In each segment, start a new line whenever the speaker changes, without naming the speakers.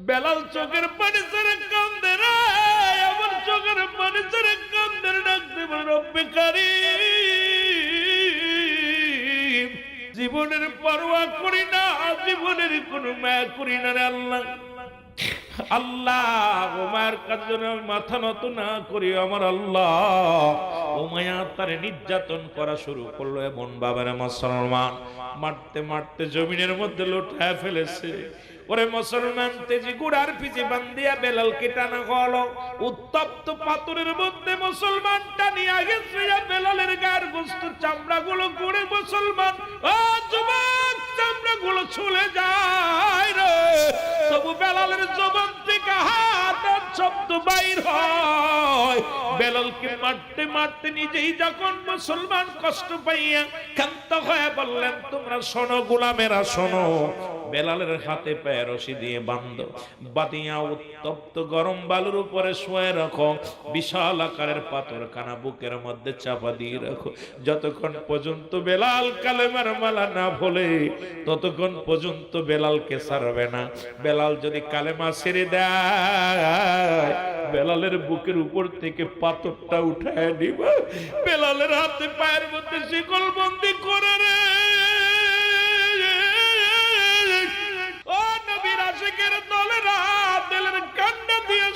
বেলাল চোখের পানি ছেড়ে কান্দে রে, আমার চোখের পানি ছেড়ে কান্দে রে, ডাকতে বলে রব্বে কারীম, জীবনের পরোয়া করি না, জীবনের কোনো মায়া করি না রে আল্লাহ। আল্লাহ ও মায়ের কাছে মাথা নত না করি আমার আল্লাহ। ও মায়া তারে নির্যাতন করা শুরু করলো, এমন বাবার মুসলমান মারতে মারতে জমিনের মধ্যে লুটায় ফেলেছে। ওরে মুসলমান তেজি গুড়ার পিছে বান্ধিয়া বেলালকে টানা হলো, উত্তপ্ত পাথরের মধ্যে মুসলমান টানিয়া গেছে, বেলালের গায়ের গোস্ত চামড়াগুলো গুড়ে মুসলমান ও যুবক চামড়াগুলো ছুলে যায় রে, তবু বেলালের জবান থেকে হাতের শব্দ বাইর হয়। বেলালকে মারতে মারতে নিজেই যখন মুসলমান কষ্ট পাইয়া ক্ষান্ত হয়ে বললেন, তোমরা শোনো গোলামেরা শোনো, বেলালের হাতে পায়ে রশি দিয়ে বাঁধো, বাঁধিয়া উত্তপ্ত গরম বালুর উপরে শুয়ে রাখো, বিশাল আকারের পাথরখানা বুকের মধ্যে চাপা দিয়ে রাখো, যতক্ষণ পর্যন্ত বেলাল কালেমার মালা না বলে ততক্ষণ পর্যন্ত বেলালকে ছাড়বে না। বেলাল যদি কালেমা ছেড়ে দেয়, বেলালের বুকের উপর থেকে পাথরটা উঠায় নিবা, বেলালের হাতে পায়ের মধ্যে শিকল বন্দি করে রে। ও নবীর আশিকের দলেরা, দিলের কান্না দিয়ে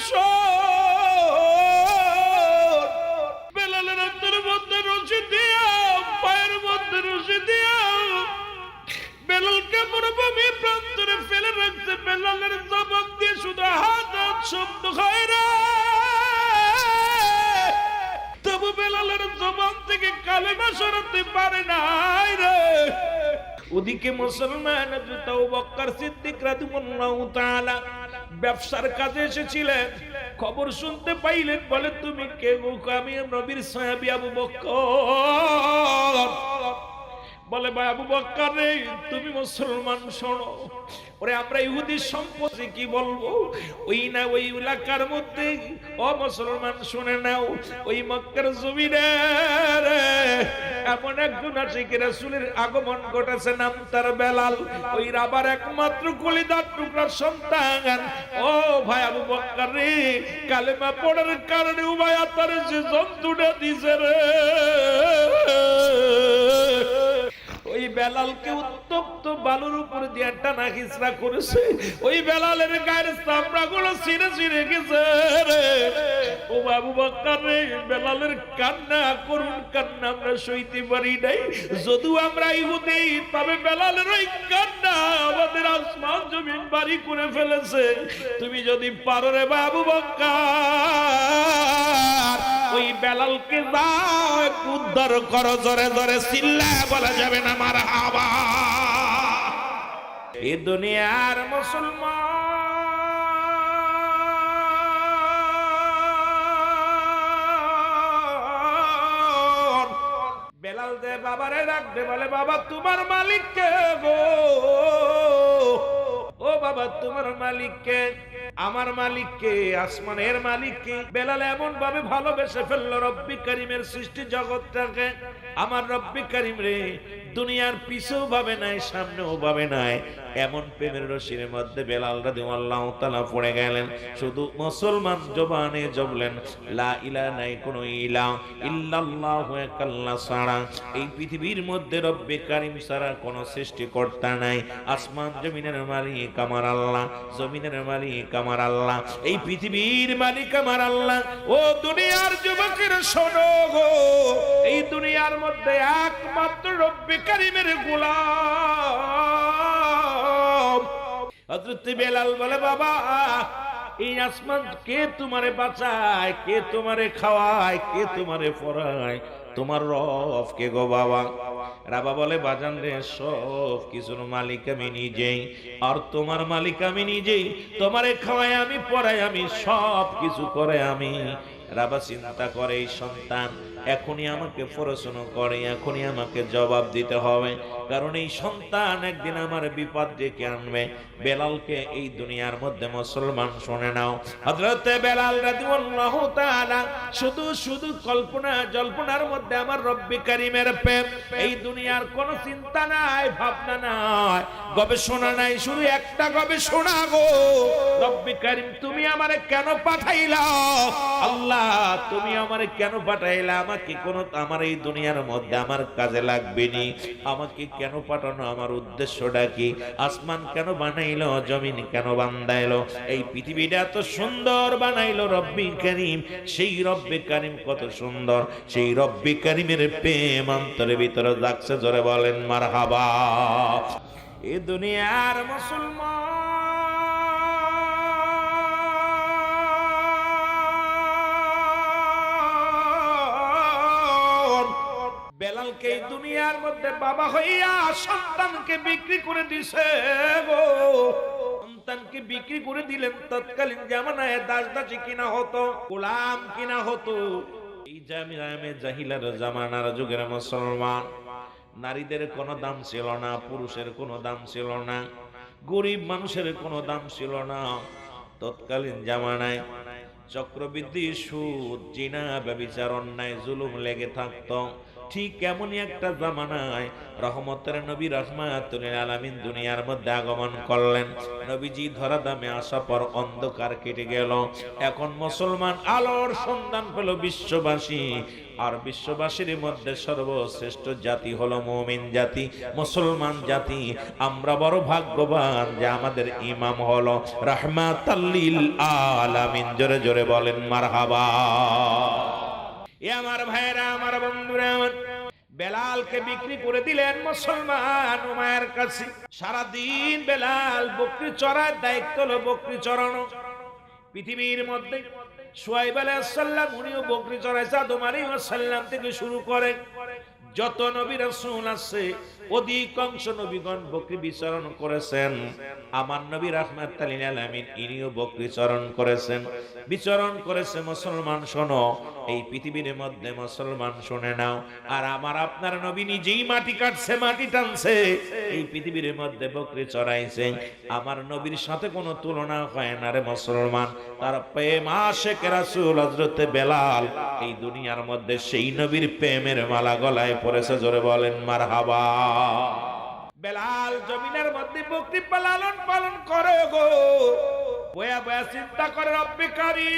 বেলালের হাতের মধ্যে রশি দিয়া, পায়ের মধ্যে রশি দিয়া বেলালকে মরুভূমি প্রান্তরে ফেলে রাখছে। বেলালের জবান দিয়ে শুধু হাত শব্দ হয় রে, তবু বেলালের জবান থেকে কালেমা সরাতে পারে নাই রে। ওদিকে মুসলমান হযরত আবু বকর সিদ্দিক রাদিয়াল্লাহু তাআলা ব্যবসার কাজে এসেছিলেন, খবর শুনতে পাইলেন, বলে তুমি কে গো? আমি নবীর সাহাবী আবু বকর। বলে ভাই আবু বকর রে, তুমি মুসলমান শোনো, ওরে আমরা ইহুদি সম্পর্কে কি বলবো? ওই না ওই এলাকার মধ্যে ও মুসলমান শুনে নাও, ওই মক্কার জমিনে এমন একজন আশিকে রাসূলের আগমন ঘটেছে, নাম তার বেলাল, ওই রাবার একমাত্র কলিজার টুকরার সন্তান। ও ভাই আবু বকর রে, কালেমা পড়ার কারণে উভয় আতারে যে জন্তুটা দিছে রে, ওই বেলালকে উত্তপ্ত বালুর উপর দিয়ে টানা হিচড়া করেছে, ওই বেলালের গায়ের চামড়াগুলো ছিঁড়ে ছিঁড়ে গেছে রে। ও আবু বকর রে, বেলালের কান্না, করুণ কান্না আমরা সইতে পারি নাই। যদিও আমরা ইহুদি, তবে বেলালের ওই কান্না আমাদের আসমান জমিন বাড়ি করে ফেলেছে। তুমি যদি পারো রে আবু বকর, ওই বেলালকে যাও একটু উদ্ধার করো, জোরে জোরে চিল্লায় বলা যাবে না মারহাবা। এ দুনিয়ার মুসলমান বেলাল দে বাবারে ডাকতে বলে, বাবা তোমার মালিক কে গো? ও বাবা তোমার মালিক কে? আমার মালিক কে? আসমানের মালিক কে? বেলাল এমন ভাবে ভালোবেসে ফেললো রব্বি কারীমের সৃষ্টি জগৎটাকে। আমার রব্বি কারীম রে, দুনিয়ার পিছেও ভাবে নাই, সামনেও ভাবে নাই, এমন প্রেমের রশির মধ্যে বেলাল রাদিয়াল্লাহু তাআলা পড়ে গেলেন। শুধু মুসলমান জবানে জবলেন লা ইলাহা, নাই কোনো ইলাহ ইল্লাল্লাহু আল্লাহ ছাড়া এই পৃথিবীর মধ্যে রব্বি কারীম ছাড়া কোনো সৃষ্টিকর্তা নাই। আসমান জমিনের মালিক আমার আল্লাহ, জমিনের মালিক আমার আল্লাহ, এই পৃথিবীর মালিক আমার আল্লাহ। ও দুনিয়ার যুবকের শোনো গো, এই দুনিয়ার মধ্যে একমাত্র রব্বি কারীমের গোলাম হযরত বেলাল বলে, বাবা এই আসমান কে তোমারে বাঁচায়, কে তোমারে খাওয়ায়, কে তোমারে পড়ায়? তোমার রব কে গো বাবা? রাবা বলে, বাজান রে, সব কিছুর মালিক আমি নিজেই, আর তোমার মালিক আমি নিজেই। তোমারে খাওয়াই আমি, পড়াই আমি, সব কিছু করে আমি। রাবা চিন্তা করে, এই সন্তান এখনই আমাকে প্রশ্ন করে, এখনই আমাকে জবাব দিতে হবে, কারণ এই সন্তান একদিন আমার বিপদ ডেকে আনবে। বেলালকে এই দুনিয়ার মধ্যে মুসলমান শুনে নাও, হযরত বেলাল রাদিয়াল্লাহু তাআলা শুধু শুধু কল্পনা জল্পনার মধ্যে আমার রব্বি কারীমের প্রেম, এই দুনিয়ার কোনো চিন্তা নাই, ভাবনা নাই, গবেষণা নাই, শুধু একটা গবেষণা গো, রব্বে কারীম তুমি আমারে কেন পাঠাইলা? আল্লাহ তুমি আমারে কেন পাঠাইলা? আমাকে কোন আমার এই দুনিয়ার মধ্যে আমার কাজে লাগবে নি, আমাকে কেন পাঠানো? আমার উদ্দেশ্যটা কি? আসমান কেন বানাইলো? জমিন কেন বানাইলো? এই পৃথিবীটা এত সুন্দর বানাইলো রব্বে কারীম। সেই রব্বে কারীম কত সুন্দর, সেই রব্বে কারীমের প্রেম অন্তরের ভিতরে জাগছে। জোরে বলেন মারহাবা। এ দুনিয়ার মুসলমান বেলালকে এই দুনিয়ার মধ্যে বাবা হইয়া সন্তানকে বিক্রি করে দিছে গো। সন্তানকে বিক্রি করে দিলেন। তৎকালীন জামানায় দাস-দাসী কিনা হতো, গোলাম কিনা হতো। এই জামিনে জাহিলার জামানার যুগের মুসলমান নারীদের কোনো দাম ছিল না, পুরুষের কোনো দাম ছিল না, গরিব মানুষের কোনো দাম ছিল না। তৎকালীন জামানায় চক্রবৃদ্ধি, সুদ, জিনা, ব্যভিচার, অন্যায়, জুলুম লেগে থাকতো। ঠিক এমনই একটা জামানায় রহমতের নবী রাহমাতুল আলামিন দুনিয়ার মধ্যে আগমন করলেন। নবীজি ধরা দামে আসা পর অন্ধকার কেটে গেল। এখন মুসলমান আলোর সন্ধান পেল বিশ্ববাসী। আর বিশ্ববাসীর মধ্যে সর্বশ্রেষ্ঠ জাতি হলো মুমিন জাতি, মুসলমান জাতি। আমরা বড় ভাগ্যবান যে আমাদের ইমাম হলো রাহমাতাল লিল আলামিন। জোরে জোরে বলেন মারহাবা। এ আমার ভাইরা, আমার বন্ধুরা, বেলালকে বিক্রি করে দিলেন মুসলমান উমায়ের কাছে। সারাদিন বেলাল বকরি চড়ার দায়িত্ব হলো বকরি চড়ানো। পৃথিবীর মধ্যে শুআয়ব আলাইহিস সালাম উনিও বকরি চড়াইছে। আদম আলাইহিস সালাম থেকে শুরু করে যত নবী রাসূল আছে অধিকাংশ নবীগণ বকরি বিচরণ করেছেন। আমার নবী রাহমাতুল লিল আলামিন ইনিও বকরি চরণ করেছেন, বিচরণ করেছে। মুসলমান শোনো, এই পৃথিবীর মধ্যে মুসলমান শুনে নাও, আর আমার আপনার নবী নিজেই মাটি কাটছে, মাটি টানছে, এই পৃথিবীর মধ্যে বকরি চড়াইছে। আমার নবীর সাথে কোনো তুলনা হয় না রে মুসলমান। তার প্রেম আশিক রাসূল হযরতে বেলাল এই দুনিয়ার মধ্যে সেই নবীর প্রেমের মালা গলায় পড়েছে। জোরে বলেন মারহাবা। বেলাল জমিনের মধ্যে বকরি লালন পালন করে গো। বয়া বয়া চিন্তা করে রব্বে কারীম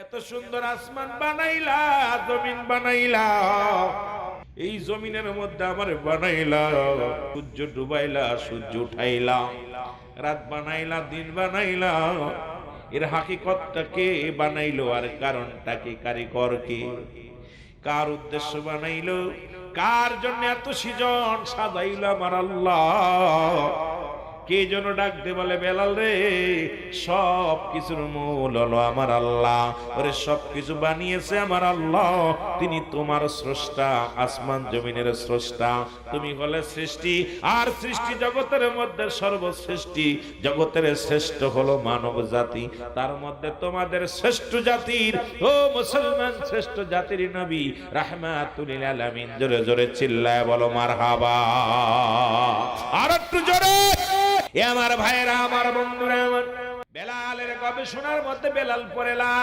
এত সুন্দর আসমান বানাইলা, জমিন বানাইলা, এই জমিনের মধ্যে আমার বানাইলা, সূর্য ডুবাইলা, সূর্য উঠাইলা, রাত বানাইলা, দিন বানাইলা। এর হাকিকতটা কে বানাইলো আর কারণটা কি, কারিগর কে, কার উদ্দেশ্য বানাইলো, কার জন্য এত সৃজন সাজাইলো আমার আল্লাহ? কে যেন ডাক দে বলে বেলাল রে, সব কিছুর মূল হলো আমার আল্লাহ। ওরে সব কিছু বানিয়েছে আমার আল্লাহ। তিনি তোমার স্রষ্টা, আসমান জমিনের স্রষ্টা। তুমি হলে সৃষ্টি, আর সৃষ্টি জগতের মধ্যে সর্বশ্রেষ্ঠী, জগতের শ্রেষ্ঠ হলো মানব জাতি। তার মধ্যে তোমাদের শ্রেষ্ঠ জাতির, ও মুসলমান, শ্রেষ্ঠ জাতির নবী রাহমাতুল লিল আলামিন। জোরে জোরে চিল্লায় বলো মারহাবা। আর একটু জোরে। এ আমার ভাইরা, আমার বন্ধুরা, আমার বেলালের গবেষণার মধ্যে বেলাল পড়ে লা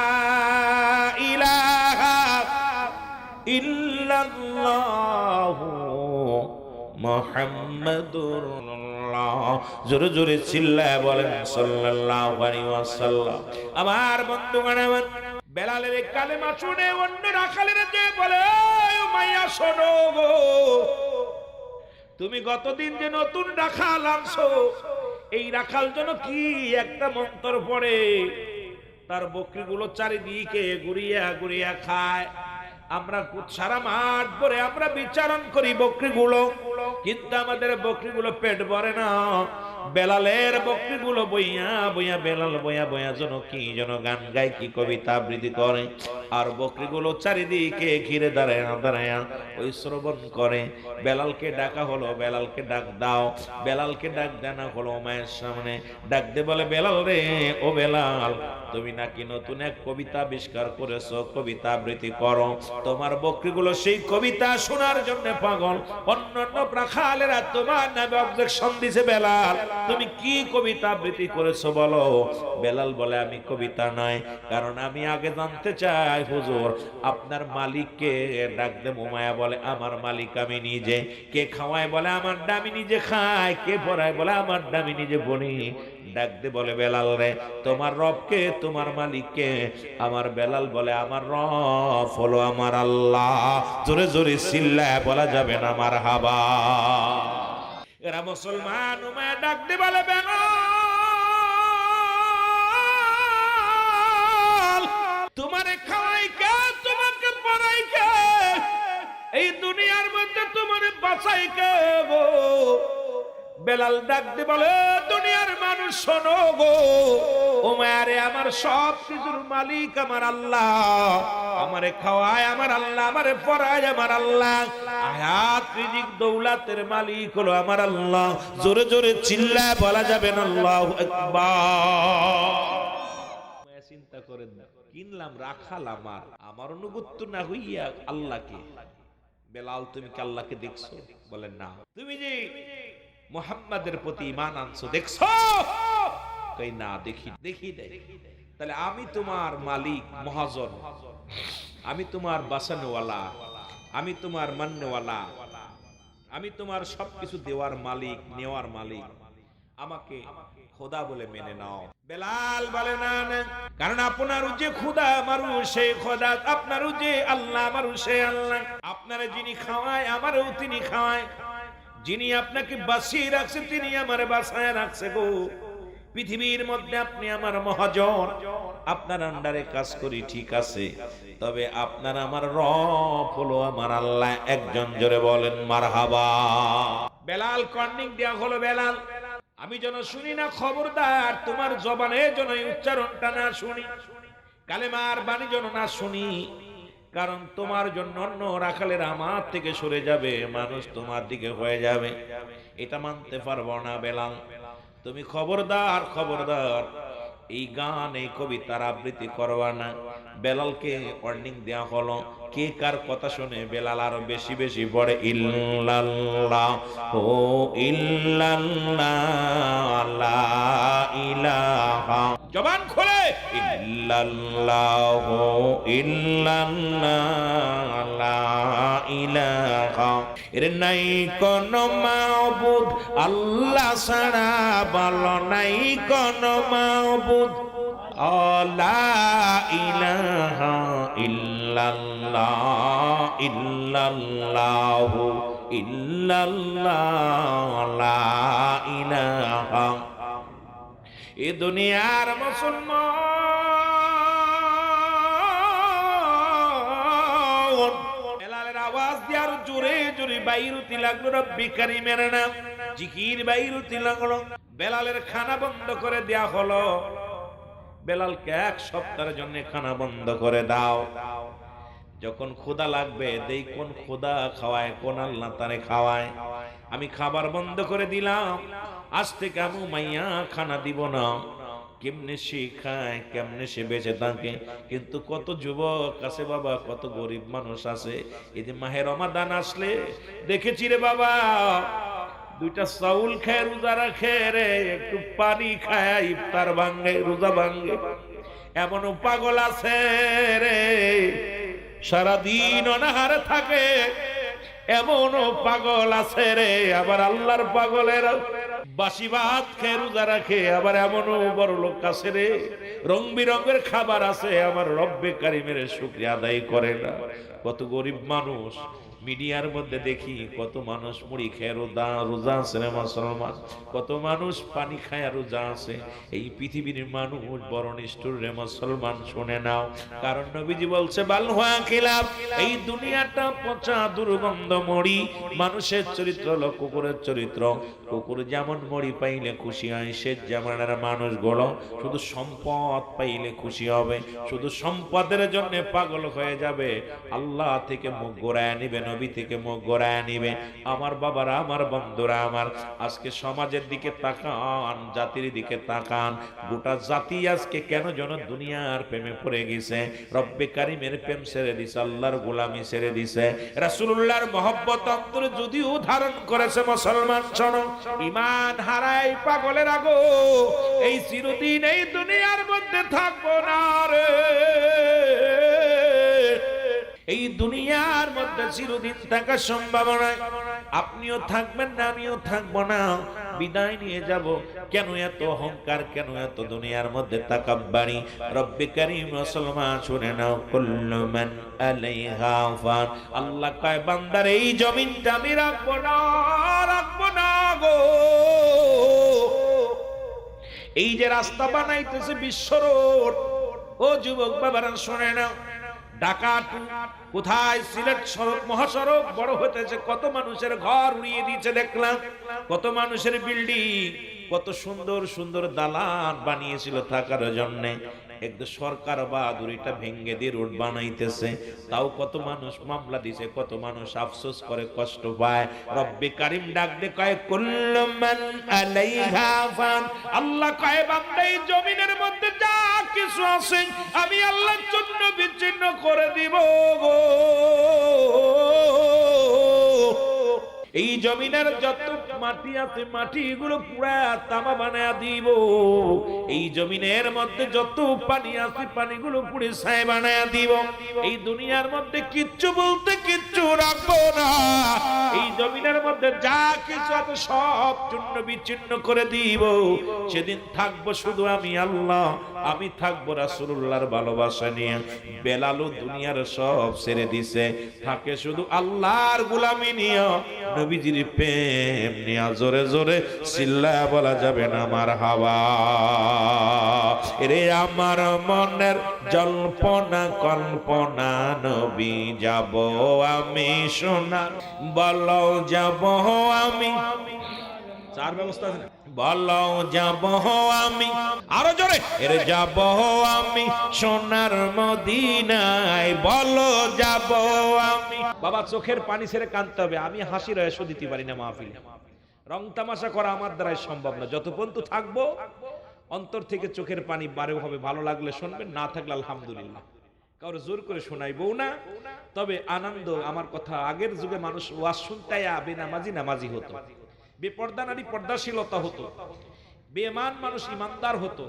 ইলাহা ইল্লাল্লাহু মুহাম্মাদুর রাসূলুল্লাহ। জোরে জোরে চিল্লায় বলেন সাল্লাল্লাহু আলাইহি ওয়াসাল্লাম। আমার বন্ধুগণ, আমার বেলালের কালেমা শুনে অন্য রাখালেরা যে বলে, মাইয়া শোনো গো, তুমি গতদিন যে নতুন রাখাল আনছো, এই রাখাল যেন কি একটা মন্ত্র পড়ে, তার বকরিগুলো চারিদিকে ঘুরিয়া ঘুরিয়া খায়। আমরা সারা মাঠ ভরে আমরা বিচারণ করি বকরিগুলো, কিন্তু আমাদের বকরিগুলো পেট ভরে না। বেলালের বকরিগুলো বইয়া বইয়া, বেলাল বইয়া বইয়া যেন কি যেন গান গায়, কি কবিতা আবৃত্তি করে, আর বকরিগুলো চারিদিকে ঘিরে দাঁড়ায় দাঁড়ায় ওই শ্রবণ করে। বেলালকে ডাকা হলো, বেলালকে ডাক দাও। বেলালকে ডাক দেনা হলো মায়ের সামনে, ডাক দে বলে, বেলাল রে, ও বেলাল, তুমি নাকি নতুন এক কবিতা আবিষ্কার করেছো, কবিতা আবৃত্তি করো। তোমার বকরিগুলো সেই কবিতা শোনার জন্য পাগল। অন্যান্য রাখালেরা তোমার নামে অবজেকশন দিছে, বেলাল তুমি কি কবিতা আবৃত্তি করেছো বলো। বেলাল বলে আমি কবিতা নয়, কারণ আমি আগে জানতে চাই হুজুর আপনার মালিককে। ডাক দে উমাইয়া বলে আমার মালিক আমি নিজে। কে খাওয়ায় বলে আমার আমি নিজে খাই। কে পড়ায় বলে আমার আমি নিজে বলি। ডাক দে বলে বেলাল রে তোমার রবকে, তোমার মালিককে। আমার বেলাল বলে আমার রব হলো আমার আল্লাহ। জোরে জোরে চিল্লায় বলা যাবে না মারহাবা। এরা মুসলমান। উমাইয়া ডাক দে বলে বেলাল তোমারে খাওয়াই কে, তোমাকে পড়াই কে, এই দুনিয়ার মধ্যে তোমারে বাঁচাই কে গো। বেলাল ডাক দিয়ে বলে দুনিয়ার মানুষ শোনো গো, উমাইয়ারে আমার সব কিছুর মালিক আমার আল্লাহ। আমারে খাওয়ায় আমার আল্লাহ, আমারে পড়ায় আমার আল্লাহ, হায়াত রিজিক দৌলাতের মালিক হলো আমার আল্লাহ। জোরে জোরে চিল্লায় বলা যাবে না আল্লাহু আকবার। চিন্তা করেন না, কিনলাম রাখাল আমার অনুগত্য না হইয়া আল্লাহকে। বেলাল তুমি কি আল্লাহকে দেখছো? বলেন না। তুমি যে মুহাম্মাদের প্রতি ঈমান আনছো দেখছো? কই না দেখি দেই। তাহলে আমি তোমার মালিক মহাজন, আমি তোমার বাসানোওয়ালা, আমি তোমার মান্যওয়ালা, আমি তোমার সবকিছু দেওয়ার মালিক, নেওয়ার মালিক। আমাকে খোদা বলে মেনে নাও। বেলাল বলে না, কারণ আপনার যে খোদা আমারও সেই খোদা, আপনারও যে আল্লাহ আমারও সেই আল্লাহ। আপনারে যিনি খাওয়ায় আমারও তিনি খাওয়ায়, যিনি আপনাকে বাঁচিয়ে রাখছে তিনি আমারে বাঁচায় রাখছে গো। পৃথিবীর মধ্যে আপনি আমার মহাজন, আপনার আন্ডারে কাজ করি ঠিক আছে, তবে আপনার আমার রব হলো আমার আল্লাহ। একজন জোরে বলেন মারহাবা। বেলাল কর্নিং দেয়া হলো, বেলাল আমি যেন শুনি না, খবরদার তোমার জবানে যেন উচ্চারণটা না শুনি, কালেমার বাণী যেন না শুনি, কারণ তোমার জন্য অন্য রাখালের আমার থেকে সরে যাবে, মানুষ তোমার দিকে হয়ে যাবে, এটা মানতে পারবো না বেলাল। তুমি খবরদার খবরদার এই গান এই কবিতার আবৃত্তি করবা না। বেলালকে ওয়ার্নিং দেয়া হলো। কে কার কথা শুনে বেলাল আরো বেশি বেশি পড়ে ইল্লাল্লাহ ও ইল্লাল্লাহ লা ইলাহা, জবান খোলে ইল্লাল্লাহ ও ইল্লাল্লাহ লা ইলাহা, এর নাই কোন মাবুদ আল্লাহ ছাড়া, বলো নাই কোন মাবুদ লা ইলাহা ইল্লাল্লাহ ইল্লাল্লাহ ইল্লাল্লাহ লা ইলাহা। এ দুনিয়ার মুসলমান বেলালের আওয়াজ দিয়ে আর জোরে জোরে বাইরুতি লাগলো রব্বি কারীমের নাম, জিকির বাইরুতি লাগলো। বেলালের খানা বন্ধ করে দেয়া হলো। বেলালকে এক সপ্তাহের জন্য খানা বন্ধ করে দাও। যখন ক্ষুধা লাগবে দেই কোন ক্ষুধা খাওয়ায়, কোন আল্লাহ তারে খাওয়ায়। আমি খাবার বন্ধ করে দিলাম, আজ থেকে আমি মাইয়া খানা দিব না। কেমনে সে খায়, কেমনে সে বেঁচে থাকে। কিন্তু কত যুবক আছে বাবা, কত গরিব মানুষ আছে, এই যে মাহে রমাদান আসলে দেখেছি রে বাবা, দুইটা চাউল খায় রোজা রাখে রে, একটু পানি খায় ইফতার ভাঙে, রোজা ভাঙে। এমনও পাগল আছে রে সারাদিন অনাহারে থাকে, এমনও পাগল আছে রে, আবার আল্লাহর পাগলের বাসি ভাত খেয়ে রোজা রাখে। আবার এমনও বড় লোক আছে রে, রং বিরঙের খাবার আছে, আমার রব্বে কারিমের শুকরিয়া আদায় করে না। কত গরিব মানুষ মিডিয়ার মধ্যে দেখি, কত মানুষ মুড়ি খেয়ে রোজা আছে রে মুসলমান, কত মানুষ পানি খায় রোজা আছে। এই পৃথিবীর মানুষ বড় নিষ্ঠুর রে মুসলমান, শুনে নাও। কারণ নবীজি বলছে বাল হুয়া খিলাফ, এই দুনিয়াটা পচা দুর্গন্ধ মরি। মানুষের চরিত্র হলো কুকুরের চরিত্র। কুকুর যেমন মরি পাইলে খুশি হয়, সে জামানার মানুষগুলো শুধু সম্পদ পাইলে খুশি হবে, শুধু সম্পদের জন্য পাগল হয়ে যাবে, আল্লাহ থেকে মুখ ঘুরায় নিবে। নবী থেকে মুখ ঘোরায় নিবে। আমার বাবারা, আমার বন্ধুরা আমার, আজকে সমাজের দিকে তাকান, জাতির দিকে তাকান। গোটা জাতি আজকে কেন যেন দুনিয়ার প্রেমে পড়ে গেছে, রব্বে কারিমের প্রেম ছেড়ে দিছে, আল্লাহর গোলামি ছেড়ে দিছে, রাসূলুল্লাহর মহব্বত অন্তরে যদিও ধারণ করেছে। মুসলমান শোনো, ঈমান হারাই পাগলের আগো, এই চিরদিন এই দুনিয়ার মধ্যে থাকবো না রে। এই দুনিয়ার মধ্যে চিরদিন থাকার সম্ভাবনা, আপনিও থাকবেন না, আমিও থাকবো না, বিদায় নিয়ে যাব। কেন এত অহংকার, কেন এত দুনিয়ার মধ্যে তাকাব্বারি? রব্বে কারীম মুসলমান শুনে নাও, কুল্লু মান আলাইহা ফান। আল্লাহ কয় বান্দার এই জমিনটা আমি রাখবো না, রাখবো না গো। এই যে রাস্তা বানাইতেছে বিশ্ব রোড, ও যুবক বাবারা শুনে নাও, ঢাকা কোথায় সিলেট সড়ক মহাসড়ক বড় হতেছে, কত মানুষের ঘর উড়িয়ে দিয়েছে দেখলাম, কত মানুষের বিল্ডিং, কত সুন্দর সুন্দর দালান বানিয়েছিল থাকার জন্য। একদম সরকার বাহাদুরিটা ভেঙ্গে দিয়ে রোড বানাইতেছে, তাও কত মানুষ মামলা দিছে, কত মানুষ আফসোস করে, কষ্ট পায়। রব্বে কারিম ডাক দে কয়, কুল্লু মান আলাইহা ফান। আল্লাহ কয় বান্দা এই জমিনের মধ্যে যা কিছু আছে আমি আল্লাহর জন্য বিচ্ছিন্ন করে দিব গো। এই জমিনের যত মাটি আছে মাটিগুলো পুরা তামা বানায়া দিব। এই জমিনের মধ্যে যত পানি আছে পানিগুলো পুড়ে ছাই বানায়া দিব। এই দুনিয়ার মধ্যে কিচ্ছু বলতে কিচ্ছু রাখবো না। এই জমিনের মধ্যে যা কিছু আছে সব চূর্ণ বিচ্ছিন্ন করে দিব। সেদিন থাকবো শুধু আমি আল্লাহ, আমি থাকবো রাসূলুল্লাহর ভালোবাসা নিয়ে। বেলালও দুনিয়ার সব ছেড়ে দিছে, থাকে শুধু আল্লাহর গোলামি নিয়ে, নবীজির প্রেম নিয়া। জোরে জোরে চিল্লায়া বলা যাবে না মারহাবা। রে আমার মনের জল্পনা কল্পনা, নবী যাব আমি সোনার, বলো যাব আমি। চার ব্যবস্থা আছে না, বলো যাব আমি, আরো জোরে, এর যাব আমি সোনার মদিনায়, বলো যাব আমি। বাবা চোখের পানি ছেড়ে কাঁদতে হবে। আমি হাসির আয়েশও দিতে পারি না মাহফিলে, রং তামাশা করা আমার দ্বারাই সম্ভব না। যত পর্যন্ত থাকবো অন্তর থেকে চোখের পানি বারে হবে। ভালো লাগলে শুনবেন, না থাকলে আলহামদুলিল্লাহ। কারো জোর করে শোনাইবো না, তবে আনন্দ। আমার কথা, আগের যুগে মানুষ ওয়াজ শুনতে বেনামাজি নামাজি হতো, বেপর্দা নারী পর্দাশীলতা হতো, বেঈমান মানুষ ইমানদার হতো।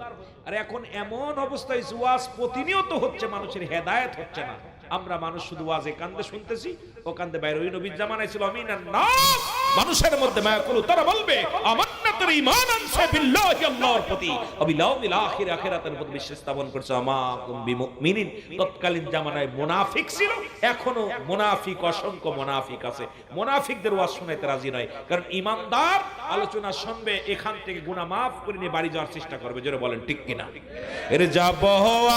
আর এখন এমন অবস্থা হয়েছে, ওয়াজ প্রতিনিয়ত হচ্ছে, মানুষের হেদায়েত হচ্ছে না। আমরা মানুষ শুধু ওয়াজে কান্দে শুনতেছি, ও কান্দে বাইরে। ওই নবীর জামানায় ছিল আমিনান নাস, মানুষের মধ্যে মায়া করু, তারা বলবে আমান্নাতুর ঈমান আনসা বিল্লাহি, আল্লাহর প্রতি, অবিল আখির, আখিরাতের প্রতি বিশ্বাস স্থাপন করছে। আমাকুম বিমুমিনিন। তৎকালীন জামানায় মুনাফিক ছিল, এখনো মুনাফিক, অসংখ্য মুনাফিক আছে। মুনাফিকদের ওয়াজ শুনাইতে রাজি নয়, কারণ ঈমানদার আলোচনা শুনবে, এখান থেকে গুনাহ মাফ করে নিয়ে বাড়ি যাওয়ার চেষ্টা করবে। জোরে বলেন ঠিক কিনা? এর যাব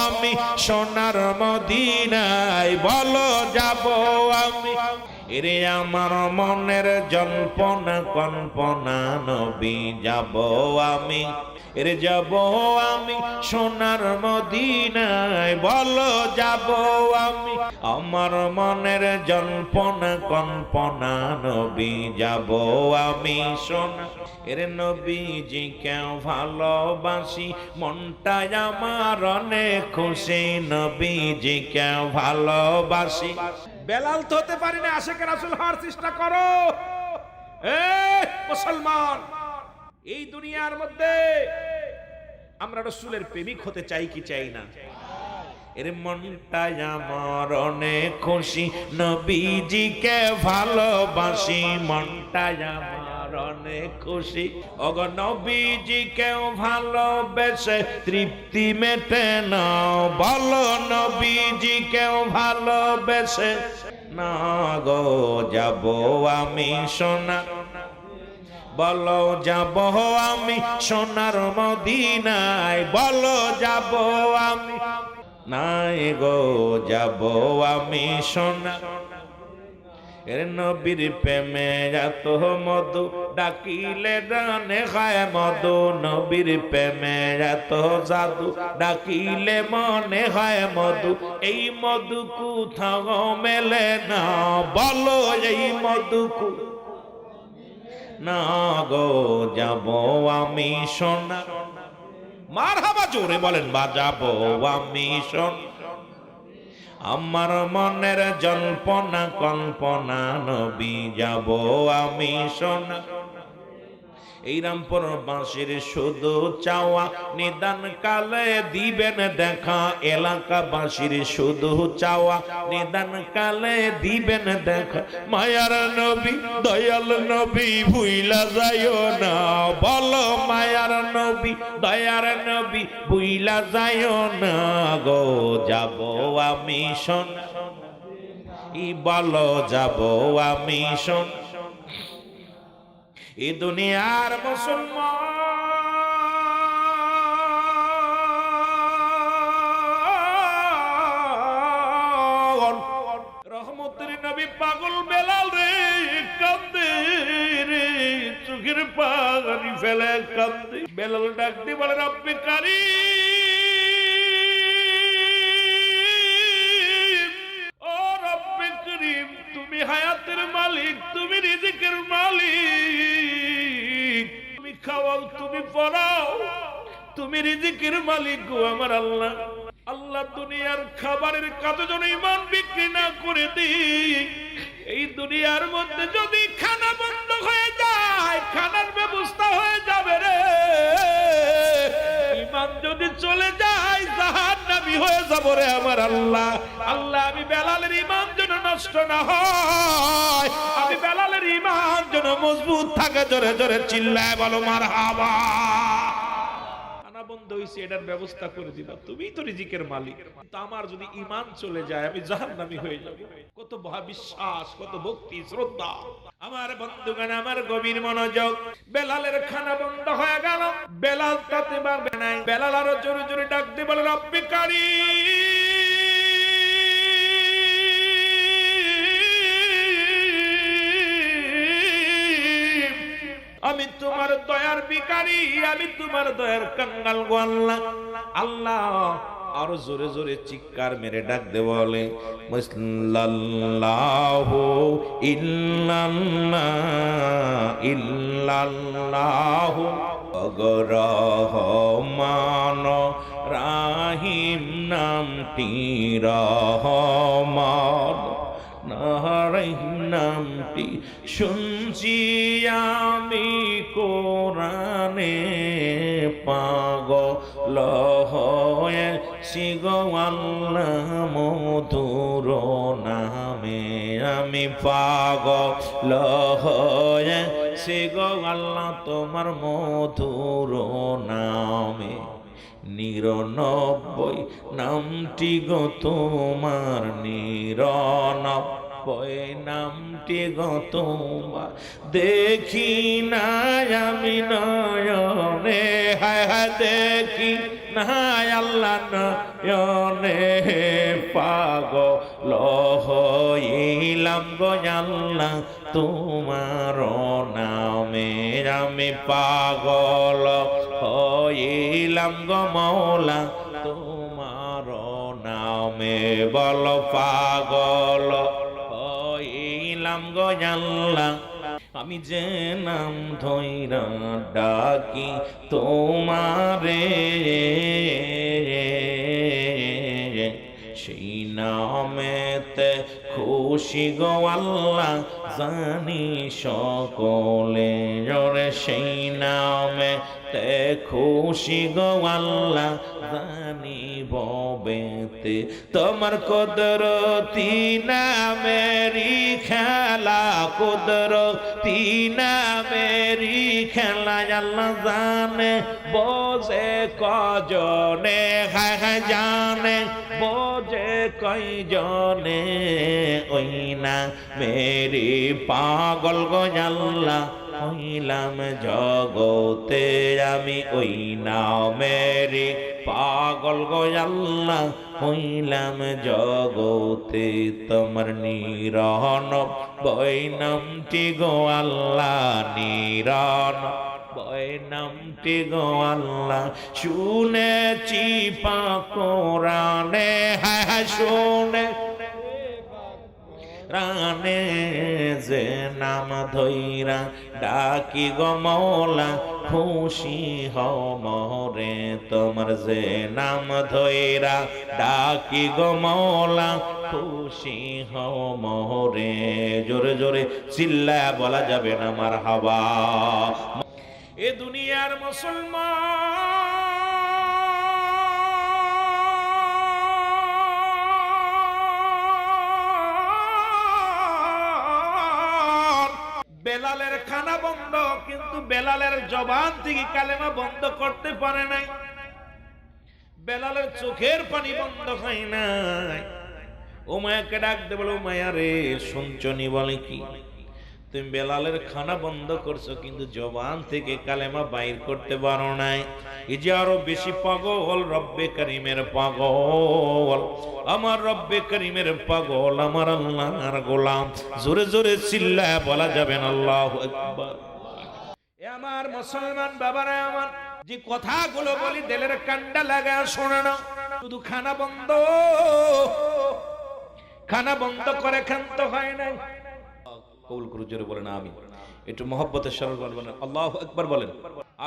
আমি সোনার মদিনায়, বলো যাব আমি। এরে আমার মনের জল্পনা কল্পনা, নবী যাব আমি, এরে যাব আমি সোনার মদিনায়, বলো যাব আমি। আমার মনের জল্পনা কল্পনা, নবী যাব আমি সোনা। এরে নবীজি কেউ ভালোবাসি, মনটা আমার অনেক খুশি, নবীজি কেউ ভালোবাসি। বেলাল তো হতে পারি না, আশিকে রাসূল হওয়ার চেষ্টা করো। মুসলমান, এই দুনিয়ার মধ্যে আমরা রাসূলের প্রেমিক হতে চাই কি চাই না? এর মনটা আমার অনেক খুশি, নবীজিকে ভালোবাসি, মনটা আমার অনেক খুশি। ওগো নবীজিকে ভালোবেসে তৃপ্তি মেটে না, বলো নবীজিকে ভালোবেসে না গো। যাব আমি সোনা, বলো যাব আমি সোনার মদিনায়, বলো যাব আমি। নাই গো যাব আমি সোনা, এর নবীর প্রেমে এত মধু ডাকিলে ডানে খায় মধু নবীর প্রেমে এত জাদু ডাকিলে মনে হয় মধু এই মধু কোথাও মেলে না বলো এই মধু না গো যাব আমি সোনা মারহাবা জোরে বলেন বাজাবো আমি সোনা আমার মনের জল্পনা কল্পনা নবী যাব আমি সোনা এই রামপুর বাঁশির শুধু চাওয়া নিদান কালে দিবেন দেখা এলাকা বাঁশির শুধু চাওয়া নিদান কালে দিবেন দেখা মায়ার নবী দয়াল নবী ভুইলা যাইও না বলো মায়ার নবী দয়ার নবী ভুইলা যাইও না গো যাব আমি সোনা ই বলো যাব আমি সোনা এই দুনিয়ার মুসলমান রহমতের নবী পাগল বেলাল রে কান্দে রে চোখের পানি ফেলে কান্দে বেলাল ডাক দিয়ে বলে রব্বে কারীম ও রব্বে কারীম তুমি হায়াতের মালিক তুমি রিজিকের মালিক তুমি খাওয়াও তুমি পড়াও তুমি রিজিকের মালিক গো আমার আল্লাহ আল্লাহ দুনিয়ার খাবারের কাজে যেন ঈমান বিক্রি না করে দিই এই দুনিয়ার মধ্যে যদি খানা বন্ধ হয়ে যায় খানার ব্যবস্থা হয়ে যাবে রে ঈমান যদি চলে যায় জাহান্নামী হয়ে যাব রে আমার আল্লাহ আল্লাহ আমি বেলালের ঈমান যেন নষ্ট না হয় আমি বেলালের ঈমান যেন মজবুত থাকে জোরে জোরে চিল্লায় বলো মারহাবা বন্ধ হইছে এটার ব্যবস্থা করে দিবা তুমিই তো রিজিকের মালিক কিন্তু আমার যদি ঈমান চলে যায় আমি জাহান্নামী হয়ে যাব কত বিশ্বাস কত ভক্তি শ্রদ্ধা আমার বন্ধুগণ আমার গভীর মনোযোগ বেলালের খানা বন্ধ হয়ে গেল বেলাল তাতে পারবে না বেলাল আরো জোরে জোরে ডাক দিয়ে বলে রব্বে কারীম আমি তোমার দয়ার ভিখারি আমি তোমার দয়ার কাঙ্গাল গো আল্লাহ আল্লাহ আরো জোরে জোরে চিৎকার মেরে ডাক দে বলে সাল্লাল্লাহু ইল্লাল্লাহু রহমান রাহিম নামটি রহমান নামটি শুনছি আমি কোরআনে পাগল হয়ে শিগো আল্লাহ মধুর নামে আমি পাগল হয়ে শিগো আল্লাহ তোমার মধুর নামে ৯৯ নামটি গো তোমার ৯৯ নামটি গো তোমার দেখি না আমি নয়নে হায় হায় দেখি না আল্লাহ নয়নে পাগল হইলাম গো আল্লাহ তোমার নামে আমি পাগল হইলাম গো মওলা তোমার নামে বল পাগল হইলাম গো আল্লাহ আমি যে নাম ধইরা ডাকি তোমারে সেই নামেতে খুশি গো আল্লাহ জানি সকলে জোরে সেই নামেতে খুশি গো আল্লাহ জানি ববেতে তোমার কুদরতি নামেরি খেলা কুদরতি নামেরি খেলা আল্লাহ জানে বোঝে কজনে হায় হায় জানে বোঝে কয়জনে ওই না মেরি পাগল গো আল্লাহ হইলাম জগতে আমি ওই না মেরি পাগল গো আল্লাহ হইলাম জগতে তোমার নিরন বৈনামটি গো আল্লাহ নিরন বৈনামটি গো আল্লাহ শুনেছি পাক কোরআনে হ্যাঁ শুনে রানে যে নাম ধইরা ডাকি গো মওলা খুশি হও মোরে তোমার যে নাম ধইরা ডাকি গো মওলা খুশি হও মোরে জোরে জোরে চিল্লায়া বলা যাবে না মারহাবা। এ দুনিয়ার মুসলমান বেলালের খানা বন্ধ, কিন্তু বেলালের জবান থেকে কালেমা বন্ধ করতে পারে নাই। বেলালের চোখের পানি বন্ধ হয় নাই। উমায়াকে ডাক দে বলে উমায়া রে শুনছনি বলে কি তুমি বেলালের খানা বন্ধ করছো কিন্তু জবান থেকে কালেমা বাইর করতে পারো নাই। এই যে আরো বেশি পাগল রব্বে করিমের পাগল, আমার রব্বে করিমের পাগল, আমার আল্লাহর গোলাম। জোরে জোরে চিল্লায় বলা যাবে না আল্লাহু আকবার। এ আমার মুসলমান বাবারা, আমার যে কথাগুলো বলি দিলের কান্ডা লাগা শোনে না। শুধু খানা বন্ধ, খানা বন্ধ করে ক্ষান্ত হয় নাই। কবুল করে জোরে বলেন আমিন। একটু মহব্বতের সরল বলেন আল্লাহু আকবার বলেন,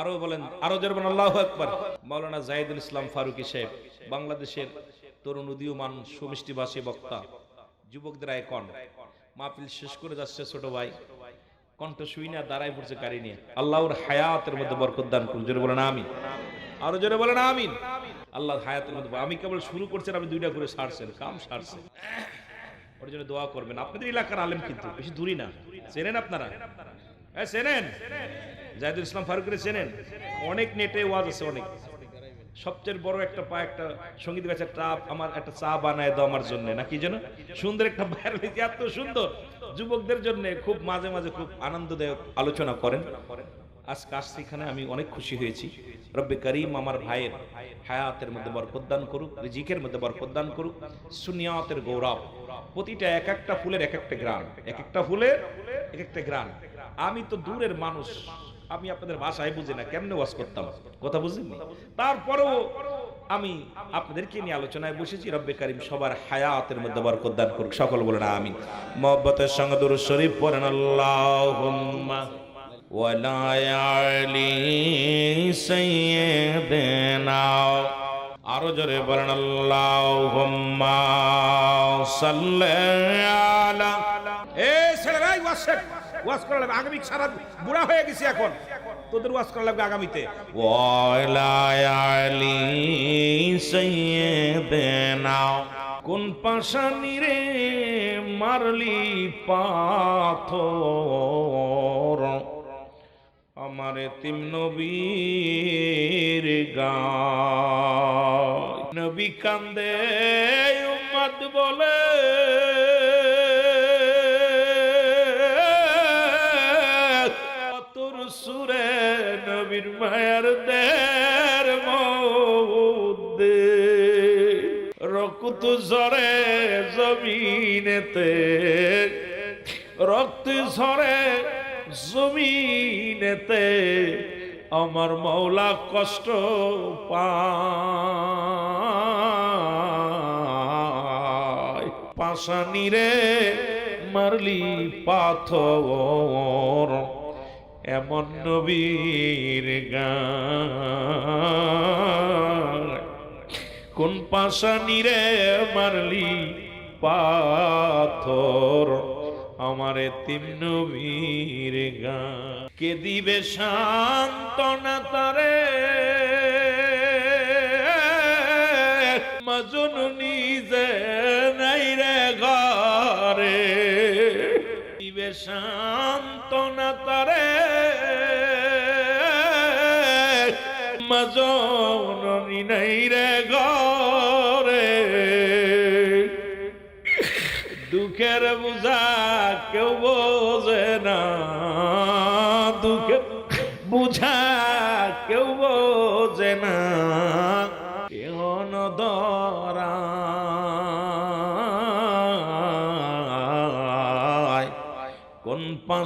আরো বলেন, আরো জোরে বলেন আল্লাহু আকবার। মাওলানা জাহিদুল ইসলাম ফারুকী সাহেব বাংলাদেশের তরুণ উদীয়মান সুমিষ্টিভাষী বক্তা, যুবকদের আইকন। মাহফিল শেষ করে যাচ্ছে ছোট ভাই, কণ্ঠ শুই না দাঁড়ায় পড়ছে গাড়ি নিয়ে। আল্লাহর হায়াতের মধ্যে বরকত দান করুন, জোরে বলেন আমিন, আরো জোরে বলেন আমিন। আল্লাহর হায়াতের মধ্যে, আমি কেবল শুরু করছেন, আমি দুইটা করে সারছেন, কাম সারছেন। ওর জন্য দোয়া করবেন। আপনাদের এলাকার আলেম কিন্তু বেশি দূরই না, চেনেন আপনারা? চেনেন জাহিদুল ইসলাম ফারুকীরে চেনেন? অনেক নেটে ওয়াজ আছে, অনেক। সবচেয়ে বড় একটা একটা সঙ্গীত গাছে একটা আমার একটা চা বানায় দাও আমার জন্য, নাকি যেন সুন্দর একটা ভাইরাল, এত সুন্দর যুবকদের জন্য খুব মাঝে মাঝে খুব আনন্দদায়ক আলোচনা করেন। আজকে আসছি এখানে, আমি অনেক খুশি হয়েছি। রব্বে করিম আমার ভাইয়ের হায়াতের মধ্যে বরকত দান করুক, রিজিকের মধ্যে বরকত দান করুক। সুনিয়াতের গৌরব, প্রতিটা এক একটা ফুলের এক একটা গ্রান, এক একটা ফুলের এক একটা গ্রান। আমি তো দূরের মানুষ, আমি আপনাদের ভাষায় বুঝি না, কেমনে ওয়াজ করতাম, কথা বুঝিনি। তারপরেও আমি আপনাদেরকে নিয়ে আলোচনায় বসেছি। রব্বে করিম সবার হায়াতের মধ্যে বরকত দান করুক, সকল বলেন আমিন। মুহাব্বতের সঙ্গে দুরূদ শরীফ পড়েন আল্লাহুম্মা ওয়ালা আলি সাইয়্যিদিনা, আরো জোরে বলেন আল্লাহুম্মা সাল্লি আলা। এ ছেলেরা ওয়াজ করা লাগবে, আগামী সারা বুড়া হয়ে গেছি এখন, তোদের ওয়াজ করা লাগবে আগামীতে। ওয়ালা আলি সাইয়্যিদিনা, কোন পাশানি রে মারলি পাথর, আমার এতিম নবীর গায়। নবী কান্দে উম্মত বলে, তোর সুরে নবীর মায়ের দের মধ্যে রক্ত ঝরে জমিনেতে, রক্ত ঝরে জমিনেতে, আমার মওলা কষ্ট পায়। পাশানি রে মারলি পাথর, এমন নবীর গায়। কোন পাশানি রে মারলি পাথর, আমার এতিম নবীর গান। কে দিবে সান্ত্বনা তারে, মাজনু নিজে নাই রে ঘরে। দিবে সান্ত্বনা তারে, মাজনু নাই রে ঘরে। দুঃখের বুঝা কেউ বোঝে না, দুঃখের বুঝা কেউ বোঝে না।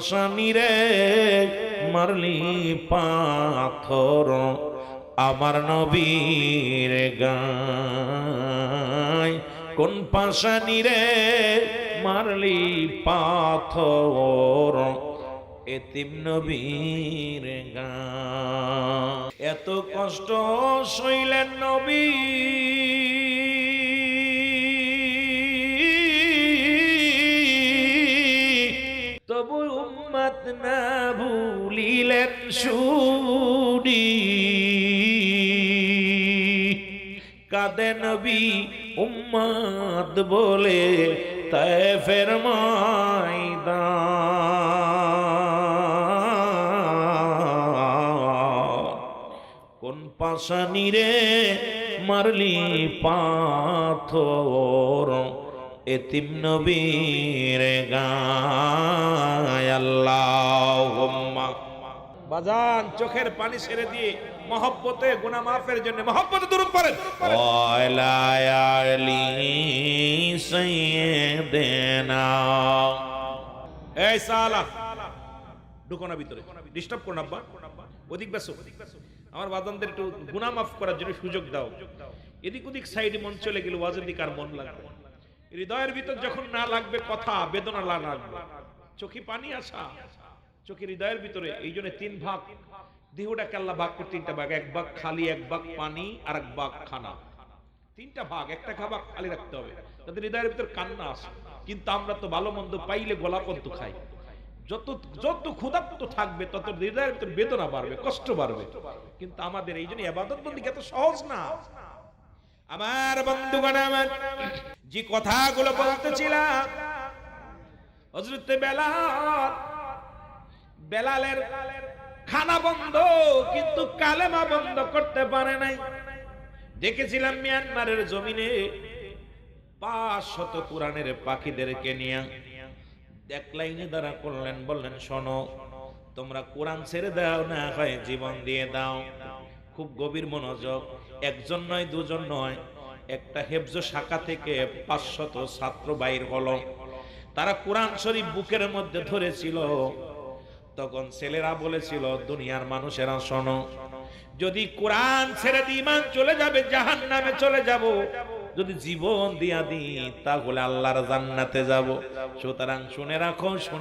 পাশানি রে মারলি পাথর আমার নবীর গায় কোন পাশানি রে মারলি পাথর এতিম নবীর গায় এত কষ্ট সইলেন নবী তবু উম্মত না ভুলিলেন শুনি কাঁদে নবী উম্মত বলে তায়েফের ময়দান কোন পাশানি রে মারলি পাথর এতিম নবীর গায় আল্লাহুম্মা বাজান চোখের পানি ছেড়ে দিয়ে মহব্বতে গুনাহ মাফের জন্য মহব্বতে দুরূদ পড়েন ওয়ালা আলি সাইয়্যিদিনা এই সালা ঢুকো না ভিতরে ডিস্টার্ব করো না আব্বা ওদিক বেসো আমার বাজানদের একটু গুনাহ মাফ করার জন্য সুযোগ দাও এদিক ওদিক সাইডে মন চলে গেল ওয়াজের দিকে আর মন লাগবে হৃদয়ের ভিতর যখন না লাগবে কথা বেদনা লাগবে চোখে পানি আসা চোখের হৃদয়ের ভিতরে এই জন্য তিন ভাগ দেহটাকে আল্লাহ ভাগ করে তিনটা ভাগ এক ভাগ খালি এক ভাগ পানি আর এক ভাগ খানা তিনটা ভাগ একটা খাবার খালি রাখতে হবে তাদের হৃদয়ের ভিতর কান্না আসে কিন্তু আমরা তো ভালো মন্দ পাইলে গোলা পদ্ম খাই যত যত ক্ষুধার্ত থাকবে তত হৃদয়ের ভিতর বেদনা বাড়বে কষ্ট বাড়বে কিন্তু আমাদের এই জন্য ইবাদত বন্দেগী এত সহজ না আমার বন্ধুগণ আমার যে কথাগুলো বলতেছিলাম হযরত বেলালের খানা বন্ধ কিন্তু কালেমা বন্ধ করতে পারে নাই দেখেছিলাম মিয়ানমারের জমিনে 500 কোরআনের পাখিদেরকে নিয়ে এক লাইনে দাঁড়া করলেন বললেন শোনো তোমরা কোরআন ছেড়ে দাও না হয় জীবন দিয়ে দাও খুব গভীর মনোযোগ একজন নয় দুজন নয় একটা হেফজ শাখা থেকে 500 ছাত্র বাইর হলো তারা কোরআন শরীফ বুকের মধ্যে ধরেছিল তখন ছেলেরা বলেছিল দুনিয়ার মানুষেরা শোনো যদি কোরআন ছেড়ে দিই ঈমান চলে যাবে জাহান্নামে চলে যাব যদি জীবন দিয়া দিই তাহলে আল্লাহর জান্নাতে যাব সুতরাং শুনে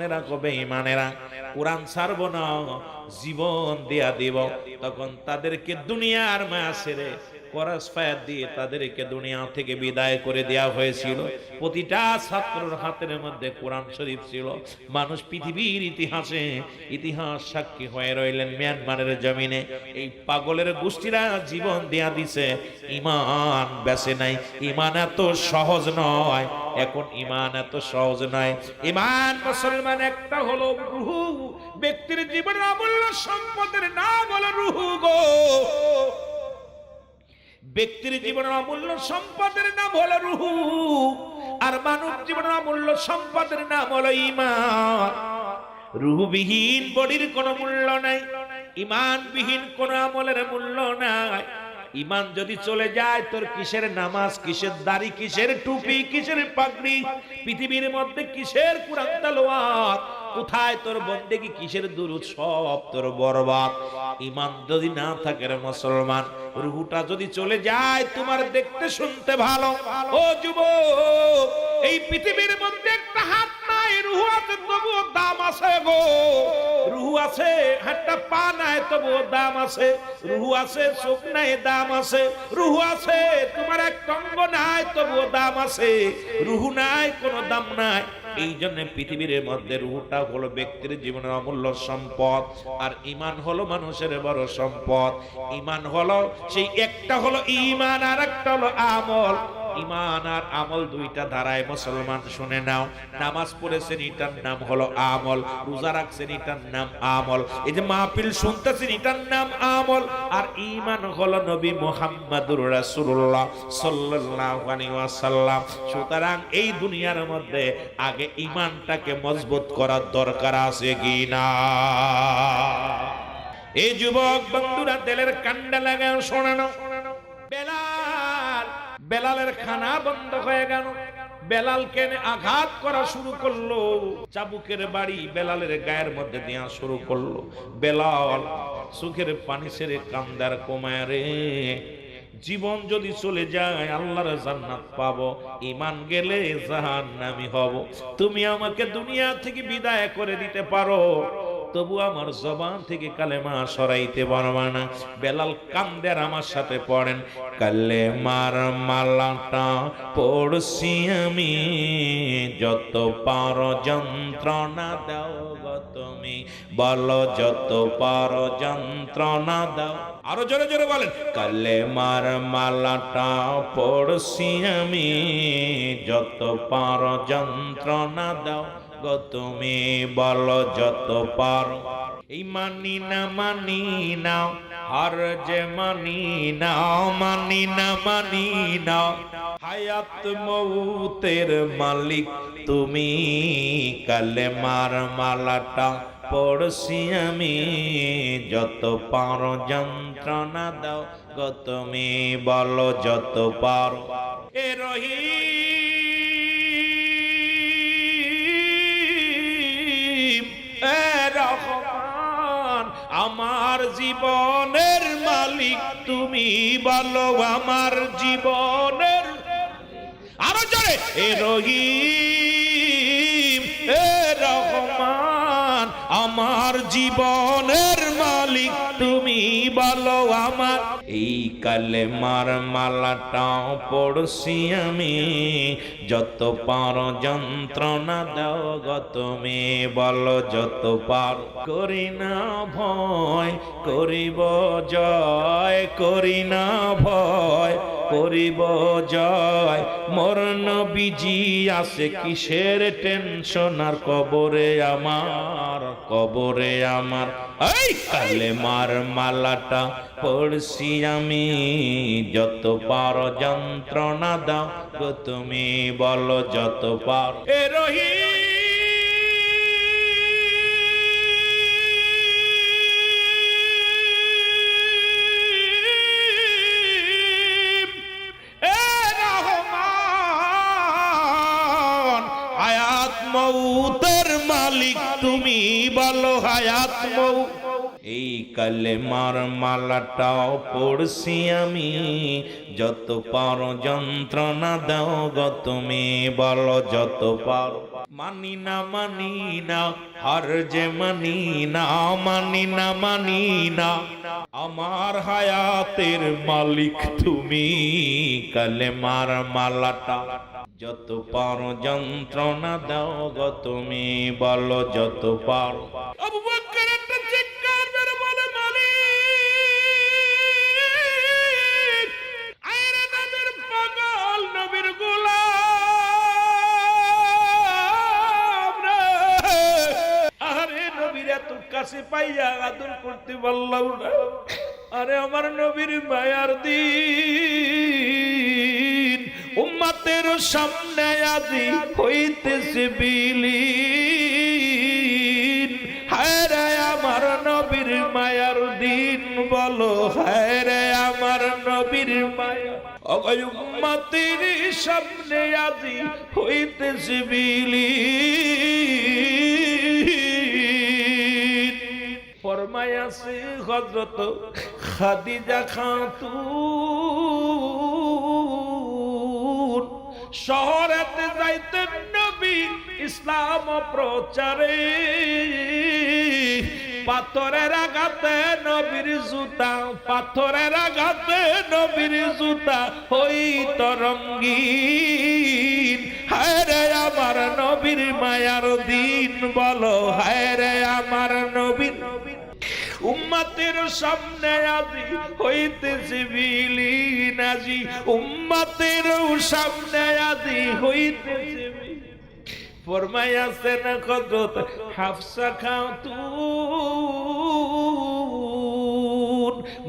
রাখো বেঈমানেরা কোরআন ছাড়বো না জীবন দিয়া দিব তখন তাদেরকে দুনিয়ার মায়া ছেড়ে করস ফায়াত দিয়ে তাদেরকে দুনিয়া থেকে বিদায় করে দেওয়া হয়েছিল প্রতিটা ছাত্রের হাতের মধ্যে কোরআন শরীফ ছিল মানুষ পৃথিবীর ইতিহাস সাক্ষী হয়ে রইলেন মিয়ানমারের জমিনে এই পাগলের গোষ্ঠীরা জীবন দেয়া দিছে ঈমান বেঁচে নাই ঈমান এত সহজ নয় এখন ঈমান এত সহজ নয় ঈমান মুসলমান একটা হলো রূহ ব্যক্তির জীবনের অমূল্য সম্পদের নাম হলো রূহ গো ব্যক্তির জীবনের অমূল্য সম্পদের নাম হলো রূহ আর মানব জীবনের অমূল্য সম্পদের নাম হলো ঈমান রূহবিহীন বডির কোনো মূল্য নাই ঈমানবিহীন কোনো আমলের মূল্য নাই ঈমান যদি চলে যায় তোর কিসের নামাজ কিসের দাড়ি কিসের টুপি কিসের পাগড়ি পৃথিবীর মধ্যে কিসের কুরআন তেলাওয়াত কোথায় তোর বন্দেগী কিসের দুরূদ সব তোর বরবাদ ঈমান যদি না থাকে রে মুসলমান রূহটা যদি চলে যায় তোমার দেখতে শুনতে ভালো ও যুবক এই পৃথিবীর মধ্যে একটা হাত নাই রূহ আছে তবুও দাম আছে গো রূহ আছে একটা পা নাই তবুও দাম আছে রূহ আছে চোখ নাই দাম আছে রূহ আছে তোমার এক অঙ্গ নাই তবুও দাম আছে রূহ নাই কোনো দাম নাই এই জন্য পৃথিবীর মধ্যে রূহটা হলো ব্যক্তির জীবনের অমূল্য সম্পদ আর ঈমান হলো মানুষের বড় সম্পদ ঈমান হলো সেই একটা হলো ঈমান আর একটা হলো আমল ঈমান আর আমল দুইটা ধারায় মুসলমান শুনে নাও নামাজ পড়েছেন এটার নাম হলো আমল রোজা রাখছেন এটার নাম আমল এই যে মাহফিল শুনতেছেন এটার নাম আমল আর ঈমান হলো নবী মুহাম্মদুর রাসূলুল্লাহ সাল্লাল্লাহু আলাইহি ওয়াসাল্লাম সুতরাং এই দুনিয়ার মধ্যে আগে ঈমানটাকে মজবুত করার দরকার আছে কি না এই যুবক বন্ধুরা দিলের কান্ডা লাগাও শোনানো বেলালের খানা বন্ধ হয়ে গেল বেলালকে আঘাত করা শুরু করলো, চাবুকের বাড়ি বেলালের গায়ের মধ্যে দেওয়া শুরু করলো। বেলাল চোখের পানি ছেড়ে কান্দার কমায়, রে জীবন যদি চলে যায় আল্লাহর জান্নাত পাবো, ঈমান গেলে জাহান্নামী হব। তুমি আমাকে দুনিয়া থেকে বিদায় করে দিতে পারো, তবু আমার জবান থেকে কালেমা সরাইতে পারবা না। বেলাল কান্দের আমার সাথে পড়েন, কালেমার মালাটা পড়ছি আমি, যত পারো যন্ত্রণা দাও গো তুমি, বলো যত পারো যন্ত্রণা দাও। আরো জোরে জোরে বলেন, কালেমার মালাটা পড়ছি আমি, যত পারো যন্ত্রণা দাও গো তুমি, বলো যত পারো। এই মানি না আর যে মানি না, মানি না হায়াত মৌতের মালিক তুমি, কালেমার মালাটা পড়ছি আমি, যত পারো যন্ত্রণা দাও গো তুমি, বলো যত পারো। এ রহিম এ রহমান, আমার জীবনের মালিক তুমি, বলো আমার জীবনের। আরো জোরে, এ রহিম এ রহমান, আমার জীবনের মালিক তুমি, বলো আমার। এই কালেমার মালাটা পড়ছি আমি, যত পারো যন্ত্রণা দাও গো তুমি, বলো যত পারো। করি না ভয় করিব জয়, করি না ভয় করিব জয়, মোর নবীজি আছে কিসের টেনশন আর কবরে আমার, কবরে আমার। এই কালেমার মালাটা পড়ছি আমি, যত পারো যন্ত্রণা দাও গো তুমি, বলো যত পারো। এ রহিম মৌতের মালিক তুমি, বলো হায়াত মৌ। এই কালেমার মালাটাও পড়ছি আমি, যত পারো যন্ত্রণা দাও গো তুমি, বলো যত পারো। মানি না আর যে মানি না, মানি না আমার হায়াতের মালিক তুমি, কালেমার মালাটা যত পারো যন্ত্রণা দাও গো তুমি, বলো যত পারো। আবু বকর একটা চিৎকার মেরে বলে, মালিক আয়রে নবীর পাগল, নবীর গোলাম রে, আরে নবীর এত কাছে পাইয়া আদর করতে বললাম না, আরে আমার নবীর মায়ার দিন, উম্মতের সামনে আজি হইতেছে বিলীন, হায় রে আমার নবীর মায়ার দিন, বলো হায় রে আমার নবীর মায়া। উম্মতের সামনে আজি হইতেছে বিলীন। ফরমায়াছে হযরত খাদিজা খাতুন, শহরেতে যাইতেন নবী ইসলাম প্রচারে, পাথরের আঘাতে নবীর জুতা, পাথরের আঘাতে নবীর জুতা হইত রঙ্গিন, হায় রে আমার নবীর মায়ার দিন, বলো হায় রে আমার নবীর। উম্মতের সামনে আজি হইতেছে বিলীন, আজি উম্মতের সামনে আজি হইতেছে। ফরমায়াছেন হযরত হাফসা খাতুন,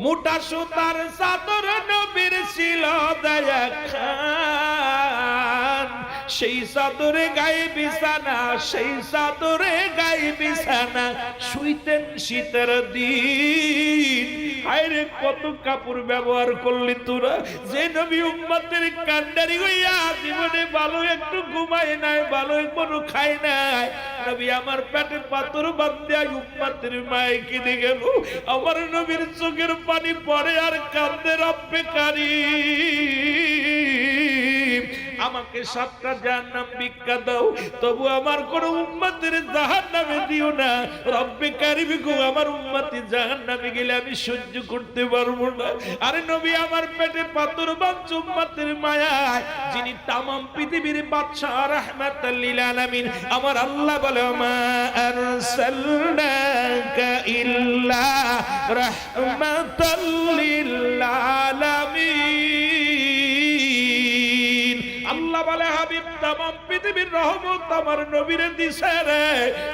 মোটা সুতার চাদর নবীর ছিল দয়া খান, সেই চাদরে গায়ে বিছানা, সেই চাদরে গায়ে বিছানা, শুইতেন শীতের দিন, হায়রে কত কাপড় ব্যবহার করলি তোরা, যে নবী উম্মতের কান্ডারি হইয়া জীবনে ভালো একটু ঘুমায় নাই, ভালো একটু খায় নাই। নবী আমার পেটে পাথর বাঁধতে উম্মতের মায়ে কেঁদে গেল। আমার নবীর চোখের পানি পড়ে আর কান্দে, রব্বে কারীম আমাকে 7টা জাহান্নাম ভিক্ষা দাও, তবু আমার কোন উম্মতের জাহান্নামে দিও না। রব্বে কারীম গো, আমার উম্মতি জাহান্নামে গেলে আমি সহ্য করতে পারবো না। আরে নবী আমার পেটে পাথর বাঁধছে উম্মতের মায়ায়, যিনি তামাম পৃথিবীর বাদশা রাহমাতাল লিল আলামিন। আমার আল্লাহ বলে মা আরসালনাকা ইল্লা রাহমাতাল লিল আলামিন। আল্লাহ বলে হাবিব তামাম পৃথিবীর রহমত আমার নবীরে দিছে রে।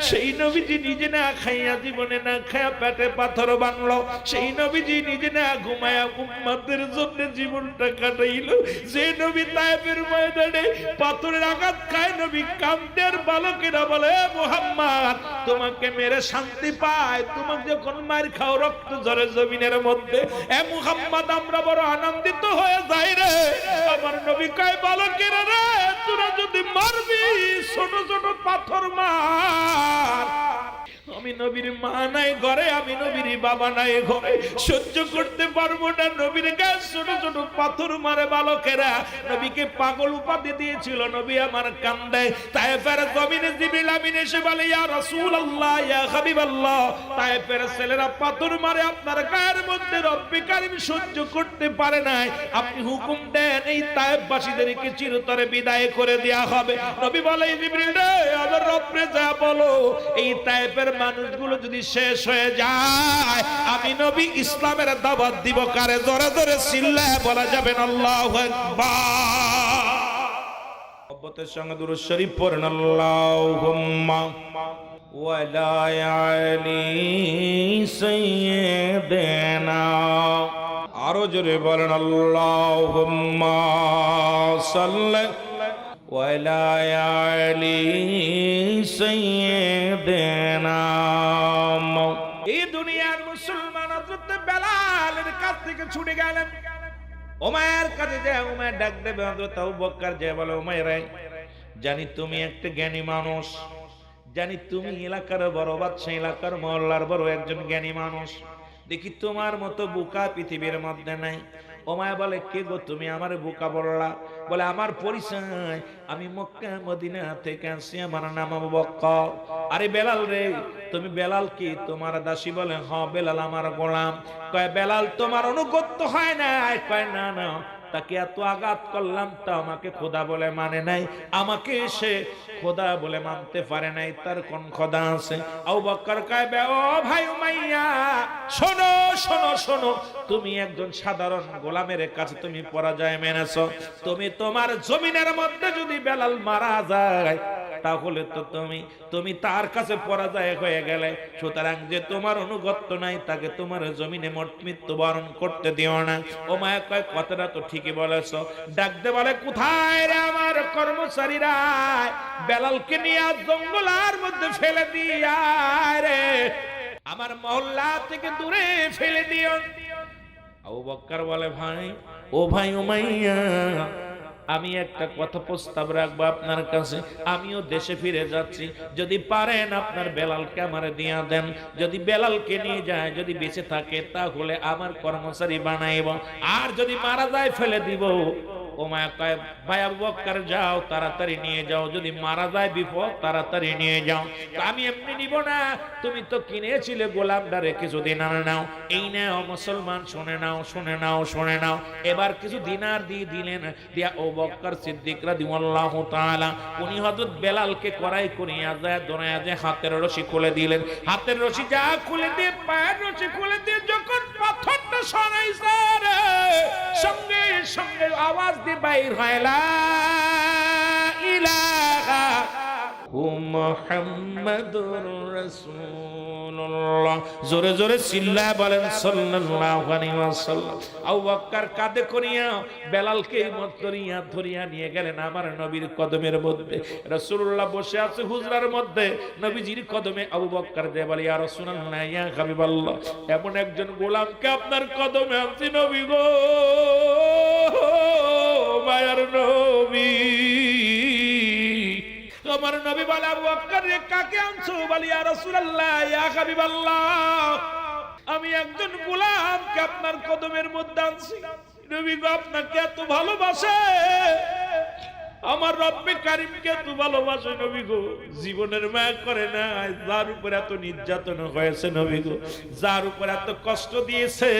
সেই নবীজি নিজে না খাইয়া, জীবনে না খাইয়া পেটে পাথর বানলো। সেই নবীজি নিজে না ঘুমায়া উম্মতের জন্য জীবনটা কাটাইল। যে নবী তায়েফের ময়দানে পাথরের আঘাত খায়, নবী কামদের বালকেরা বলে মুহাম্মদ তোমাকে মেরে শান্তি পায়, তোমাকে যখন মার খাও রক্ত ঝরে জমিনের মধ্যে, এ মুহাম্মদ আমরা বড় আনন্দিত হয়ে যাই রে। আমার নবী কয় বালকেরা রে, তোরা যদি মারবি ছোট ছোট পাথর মার। আমি নবীর মা নাই ঘরে, আমি নবীর বাবা নাই ঘরে, সহ্য করতে পারবো না। নবীর গায়ে ছোট ছোট পাথর মারে বালকেরা। নবীকে পাগল উপাধি দিয়েছিল, নবী আমার কান্দে। তায়েফের জমিনে জিবরিল আমিন এসে বলে ইয়া রাসূলুল্লাহ, ইয়া হাবিবাল্লাহ, তায়েফের ছেলেরা পাথর মারে আপনার গায়ের মধ্যে, রব্বে কারীম সহ্য করতে পারে নাই, আপনি হুকুম দেন এই তায়েফবাসীদেরকে চিরতরে বিদায় করে দেয়া হবে। নবী বলে জিবরিল রে, আমার রব্বে যা বলো, এই তায়েফের মানুষগুলো যদি শেষ হয়ে যায়, আমি নবী ইসলামের দাওয়াত দিব কারে? জোরে জোরে চিল্লায় বলা যাবে না আল্লাহু আকবার। মহব্বতের সঙ্গে দুরূদ শরীফ পড়েন আল্লাহুম্মা ওয়ালা আলি সাইয়্যিদিনা। আরো জোরে বলেন আল্লাহুম্মা সাল্লি ওয়ালা আলি সাইয়্যিদিনা। এই দুনিয়ার মুসলমান হযরত বেলালের কাছ থেকে ছুটে গেলেন উমায়ের কাছে, যায় উমায়ের ডাক দেবে হযরত আবু বকর, যে বলে উমায়ের জানি তুমি একটা জ্ঞানী মানুষ, জানি তুমি এলাকার বড় বাদশা, এলাকার মহল্লার বড় একজন জ্ঞানী মানুষ, দেখি তোমার মতো বোকা পৃথিবীর মধ্যে নাই। ওমায়া বলে কে গো তুমি আমারে বোকা বললা? বলে আমার পরিচয়, আমি মক্কা মদিনা থেকে আসছি, আমার নাম আবু বকর। আরে বেলাল রে, তুমি বেলাল কি তোমার দাসী? বলে হ্যাঁ বেলাল আমার গোলাম। কয় বেলাল তোমার অনুগত হয় না? কয় না না, তাকে এত আঘাত করলাম তা আমাকে খোদা বলে মানে নাই, আমাকে সে খোদা বলে মানতে পারে নাই, তার কোন খোদা আছে? আবু বকর কয় ও ভাই উমাইয়া, শোনো শোনো শোনো, তুমি একজন সাধারণ গোলামের কাছে তুমি পরাজয় মেনেছো, তুমি তোমার জমিনের মধ্যে যদি বেলাল মারা যায় তাহলে তো তুমি তার কাছে পরাজয় হয়ে গেলে, সুতরাং যে তোমার অনুগত্য নাই তাকে তোমার জমিনে মৃত্যুবরণ করতে দিও না। ও মায়া কয় কথাটা তো ঠিকই বলেছো। ডাকতে বলে কোথায় রে আমার কর্মচারীরা, বেলালকে নিয়ে জঙ্গলার মধ্যে ফেলে দিয়া রে, আমার মহল্লা থেকে দূরে ফেলে দিও। আবু বকর বলে ভাই, ও ভাই উমাইয়া, আমি একটা কথা প্রস্তাব রাখবো আপনার কাছে, আমিও দেশে ফিরে যাচ্ছি, যদি পারেন আপনার বেলালকে আমারে দিয়া দেন, যদি বেলালকে নিয়ে যায়, যদি বেঁচে থাকে তাহলে আমার কর্মচারী বানাইব, আর যদি মারা যায় ফেলে দিব। ওমায়া কয় ভাই আবু বকর যাও, তাড়াতাড়ি নিয়ে যাও, যদি মারা যায় বিপদ, তাড়াতাড়ি নিয়ে যাও। আমি এমনি নিব না, তুমি তো কিনেছিলে গোলামটা রেখে কিছুদিন আনে নাও, এই নাও মুসলমান, শুনে নাও শুনে নাও শুনে নাও। এবার কিছু দিনার দিয়ে দিলেন, দিয়া আবু বকর সিদ্দিক রাদিয়াল্লাহু তাআলা উনি হযরত বেলালকে কড়াই করিয়া যায়, দৌড়ায়া যায়, হাতের রশি খুলে দিলেন, হাতের রশি যা খুলে দিয়ে পায়ের রশি খুলে দিয়ে যখন পাথরটা সরাইছে সঙ্গে সঙ্গে আওয়াজ দিয়ে বাইর হয় লা ইলাহা মুহাম্মাদুর রাসূলুল্লাহ। জোরে জোরে চিল্লায় বলেন সাল্লাল্লাহু আলাইহি ওয়াসাল্লাম। আবু বকর কাঁধে করিয়া বেলালকে মত করিয়া ধরিয়া নিয়ে গেলেন আমার নবীর কদমের মধ্যে। রাসূলুল্লাহ বসে আছে হুজরার মধ্যে, নবীজির কদমে আবু বকর যে বলে, ইয়া রাসূলুল্লাহ, ইয়া হাবিবাল্লাহ, এমন একজন গোলামকে আপনার কদমে আনছি নবী গো, মায়ার নবী। আমার নবী বলে, আবু বকর রে, কাকে আনছো? বলে, ইয়া রাসূলুল্লাহ, ইয়া হাবিবাল্লাহ, আমি একজন গোলামকে আপনার কদমের মধ্যে আনছি। নবী গো, আপনাকে এত ভালোবাসে, আমার রব্বে কারিমকে এত ভালোবাসে নবী গো, জীবনের মায়া করে না। যার উপর এত নির্যাতন হয়েছে নবী গো, যার উপর এত কষ্ট দিয়েছে,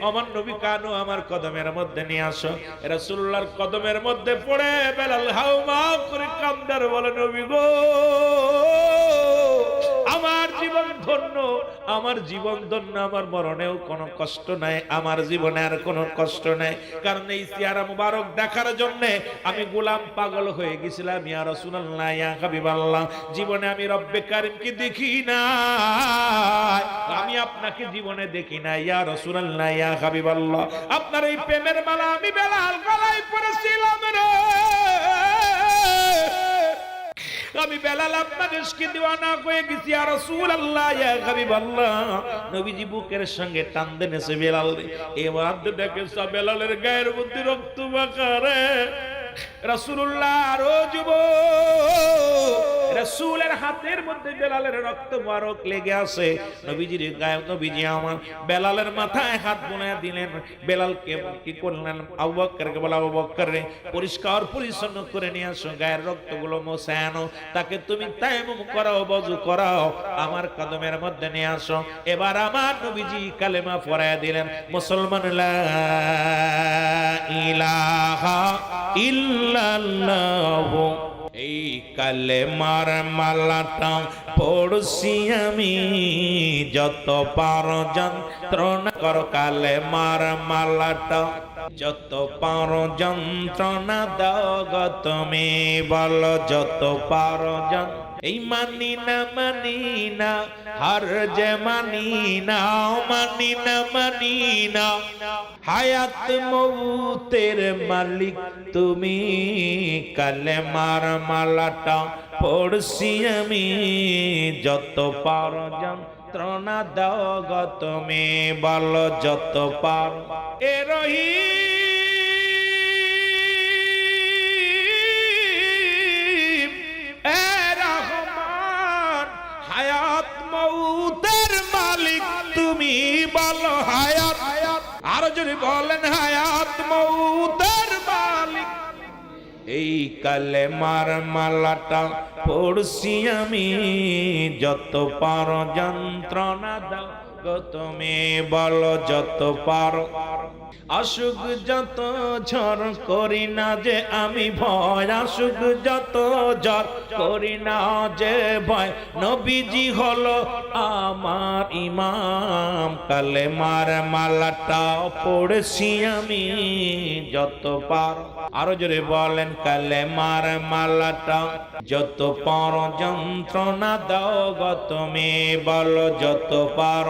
আমার নবী কানো আমার কদমের মধ্যে নিয়ে আসো। রাসূলুল্লাহর কদমের মধ্যে পড়ে বেলাল হাউমাউ করে কান্দার বলে, নবী গো, আমার জীবন ধন্য, আমার জীবন ধন্য, আমার মরণেও কোনো কষ্ট নাই, আমার জীবনে আর কোনো কষ্ট নাই। কারণ এই চেহারা মুবারক দেখার জন্য আমি গোলাম পাগল হয়ে গেছিলাম। ইয়া রাসূলুল্লাহ, ইয়া হাবিবাল্লাহ, জীবনে আমি রব্বে কারিমকে দেখি না, আমি আপনাকে জীবনে দেখি না। ইয়া রাসূলুল্লাহ, ইয়া হাবিবাল্লাহ, আপনার এই প্রেমের মালা আমি বেলাল গলায় পড়েছিলাম রে, আমি বেলাল আপনার ইশকে দিওয়ানা হয়ে গেছি। ইয়া রাসূলুল্লাহ, ইয়া হাবিবাল্লাহ, নবীজি বুকের সঙ্গে টান দেনেছে বেলাল রে। এবার দেখে সব বেলালের গায়ের মধ্যে রক্ত মাখা রে। রাসূলুল্লাহ আরো যুবক, রাসূলের হাতের মধ্যে বেলালের রক্ত মুবারক লেগে আছে। নবীজির গায়ে, নবীজি আমার বেলালের মাথায় হাত বুলাইয়া দিলেন। বেলালকে কি করলেন? আবু বকরকে বলা, আবু বকর রে, পরিষ্কার পরিচ্ছন্ন করে নিয়ে আসো, গায়ের রক্তগুলো মুছে আনো, তাকে তুমি তায়াম্মুম করাও, ওযু করাও, আমার কদমের মধ্যে নিয়ে আসো। এবার আমার নবীজি কালেমা পড়ায়া দিলেন, মুসলমান লা ইলাহা ইল্লাল্লাহু। এই কালেমার মালাটা পড়ছি আমি, যত পার যন্ত্রণা কর, কালেমার মালাটা যত পার যন্ত্রণা দাও গো তুমি, বলো যত পার যন্ত্রণা। এই মানি না হার যে মানি না, মানি না হায়াত মউতের মালিক তুমি, কালেমার মালাটা পড়ছি আমি, যত পার যন্ত্রণা দাও গো তুমি, বলো যত পার। এ রহিম, এ রহমান, হায়াত মউতের মালিক তুমি, বলো হায়াত। আর যদি বলেন হায়াত মউতের মালিক। এই কালেমার মালাটা পড়ছি আমি, যত পার যন্ত্রণা দাও গো তুমি, বলো যত পার। আসুক যত ঝড় করি না যে আমি ভয়, আসুক যত ঝড় করি না যে ভয়, নবীজি হলো আমার ইমাম, কালেমার মালাটা পড়ছি আমি, যত পার। আরো জোরে বলেন, কালেমার মালাটা যত পার যন্ত্রণা দাও গো তুমি, বলো যত পার।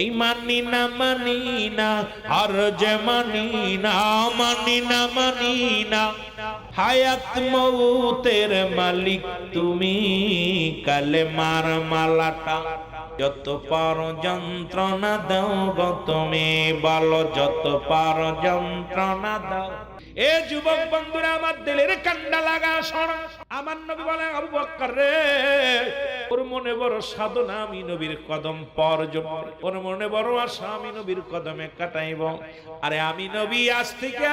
এই মানি না আর যে মানি না হায়াত মউতের মালিক তুমি, কালেমার মালাটা যত পার যন্ত্রণা দাও গো তুমি, বলো যত পার যন্ত্রণা দাও। এ যুবক বন্ধুরা, আমার দিলের কান্ডা লাগা শোন। আমার নবী বলে, আবু বকর রে, ওর মনে বড় সাধনা আমি নবীর কদম পাওয়ার জন্য, ওর মনে বড় আশা আমি নবীর কদমে কাটাইব। আরে আমি নবী আজ থেকে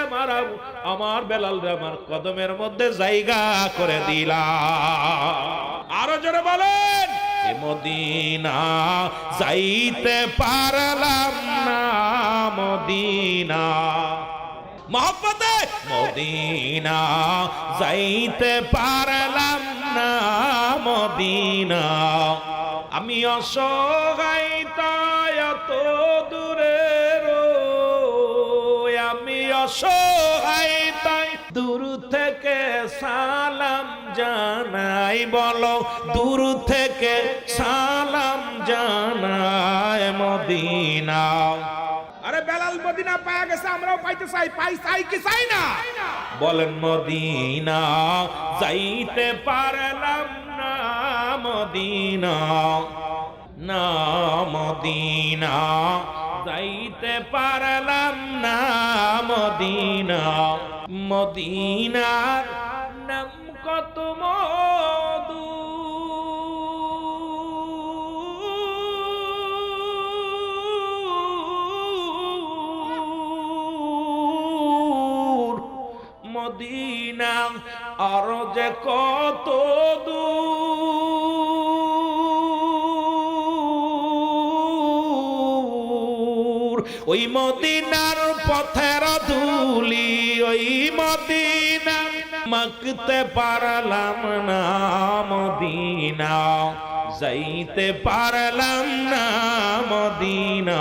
আমার বেলাল রে আমার কদমের মধ্যে জায়গা করে দিলাম। আরো জোরে বলেন, মদিনা যাইতে পারলাম না, মদিনা মোহব্বতে মদিনা যাইতে পারলাম না, মদিনা আমি অসহায় তাই এত দূরে, আমি অসহায় তাই দূর থেকে সালাম জানাই, বলো দূর থেকে সালাম জানাই মদিনা।
আরে বেলাল মদিনা পাওয়া গেছে, আমরাও পাইতে চাই, চাই কি চাই না?
বলেন মদিনা যাইতে পারলাম না, মদিনা না, মদিনা যাইতে পারলাম না, মদিনা। মদিনার নাম কত মধু, মদিনা আর যে কত দূর, ওই মদিনার পথের ধুলি, ওই মদিনা মাখতে পারলাম না, মদিনা যাইতে পারলাম না, মদিনা।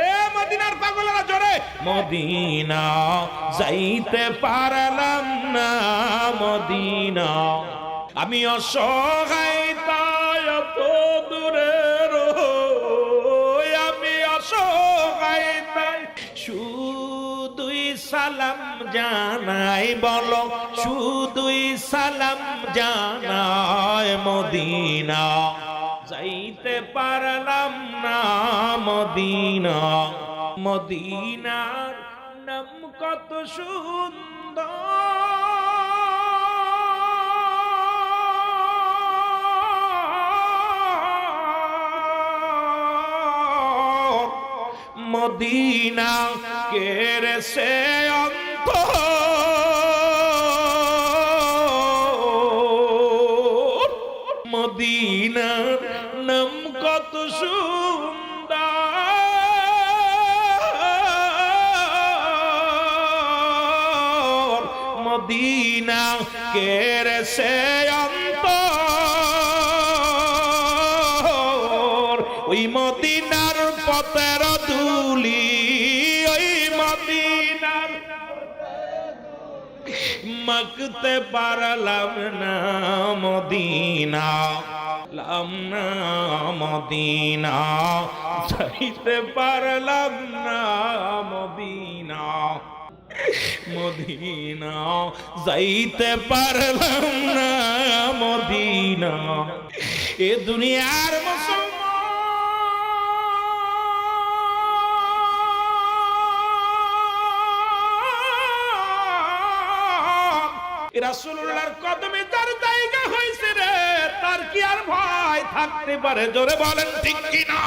এ মদিনার পাগলেরা জোরে,
মদিনা যাইতে পারলাম না, মদিনা। আমি অসহায় তাই এত দূরে রই, আমি অসহায় তাই শুধুই সালাম জানাই, বলো শুধুই সালাম জানাই মদিনা যাইতে পারলাম না, মদিনা। মদিনার নাম কত সুন্দর, মদিনা কেড়ে সে অন্তর, মদিনার নাম কত সুন্দর, মদিনা কেড়ে সে অন্তর, ওই মদিনার পথের ধুলি, ওই মদিনার মাখতে পারলাম না, মদিনা লাম না, মদিনা যাইতে পারলাম না, মদিনা। মদিনা যাইতে পারলাম না, মদিনা। এ দুনিয়ার মুসলমান রাসূলুল্লাহর কদমে তার জায়গা হয়েছে রে, তার কি আর ভয় থাকতে পারে? জোরে বলেন ঠিক কিনা?